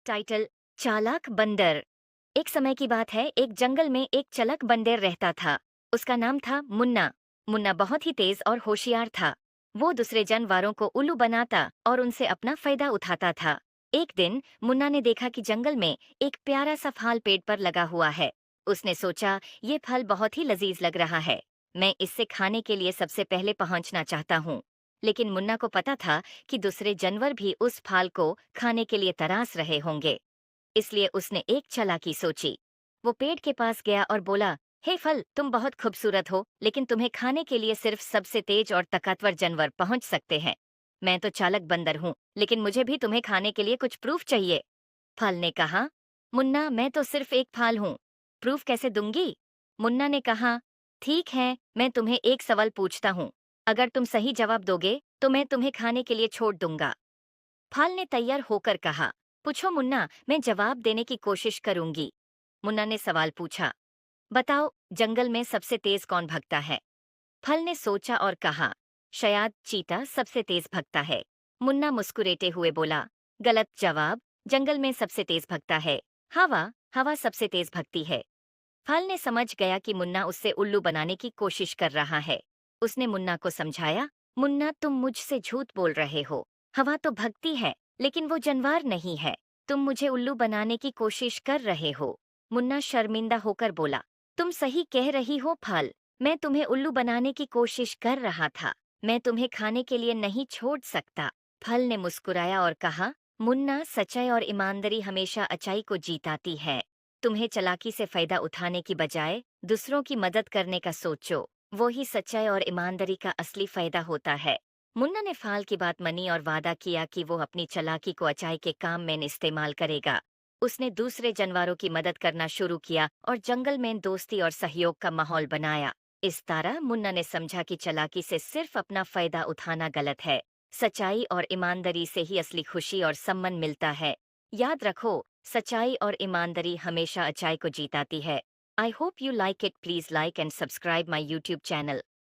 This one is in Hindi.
टाइटल चालाक बंदर। एक समय की बात है, एक जंगल में एक चलक बंदर रहता था। उसका नाम था मुन्ना। मुन्ना बहुत ही तेज और होशियार था। वो दूसरे जानवरों को उल्लू बनाता और उनसे अपना फायदा उठाता था। एक दिन मुन्ना ने देखा कि जंगल में एक प्यारा सा फल पेड़ पर लगा हुआ है। उसने सोचा, ये फल बहुत ही लजीज लग रहा है। मैं इससे खाने के लिए सबसे पहले पहुंचना चाहता हूँ। लेकिन मुन्ना को पता था कि दूसरे जानवर भी उस फल को खाने के लिए तरास रहे होंगे। इसलिए उसने एक चालाकी सोची। वो पेड़ के पास गया और बोला, हे फल, तुम बहुत खूबसूरत हो, लेकिन तुम्हें खाने के लिए सिर्फ सबसे तेज और ताकतवर जानवर पहुंच सकते हैं। मैं तो चालक बंदर हूँ, लेकिन मुझे भी तुम्हें खाने के लिए कुछ प्रूफ चाहिए। फल ने कहा, मुन्ना, मैं तो सिर्फ एक फल हूँ, प्रूफ कैसे दूंगी? मुन्ना ने कहा, ठीक है, मैं तुम्हें एक सवाल पूछता हूँ। अगर तुम सही जवाब दोगे तो मैं तुम्हें खाने के लिए छोड़ दूंगा। फल ने तैयार होकर कहा, पूछो मुन्ना, मैं जवाब देने की कोशिश करूंगी। मुन्ना ने सवाल पूछा, बताओ, जंगल में सबसे तेज कौन भगता है? फल ने सोचा और कहा, शायद चीता सबसे तेज भगता है। मुन्ना मुस्कुराते हुए बोला, गलत जवाब, जंगल में सबसे तेज भगता है हवा। हवा सबसे तेज भगती है। फल ने समझ गया कि मुन्ना उससे उल्लू बनाने की कोशिश कर रहा है। उसने मुन्ना को समझाया, मुन्ना, तुम मुझसे झूठ बोल रहे हो। हवा तो भगती है, लेकिन वो जानवर नहीं है। तुम मुझे उल्लू बनाने की कोशिश कर रहे हो। मुन्ना शर्मिंदा होकर बोला, तुम सही कह रही हो फल। मैं तुम्हें उल्लू बनाने की कोशिश कर रहा था। मैं तुम्हें खाने के लिए नहीं छोड़ सकता। फल ने मुस्कुराया और कहा, मुन्ना, सच्चाई और ईमानदारी हमेशा अच्छाई को जीताती है। तुम्हें चालाकी से फायदा उठाने की बजाय दूसरों की मदद करने का सोचो। वो ही सच्चाई और ईमानदारी का असली फायदा होता है। मुन्ना ने फाल की बात मानी और वादा किया कि वो अपनी चालाकी को अच्छाई के काम में इस्तेमाल करेगा। उसने दूसरे जानवरों की मदद करना शुरू किया और जंगल में दोस्ती और सहयोग का माहौल बनाया। इस तरह मुन्ना ने समझा कि चालाकी से सिर्फ अपना फायदा उठाना गलत है। सच्चाई और ईमानदारी से ही असली खुशी और सम्मान मिलता है। याद रखो, सच्चाई और ईमानदारी हमेशा अच्छाई को जीताती है। I hope you like it. Please like and subscribe my YouTube channel.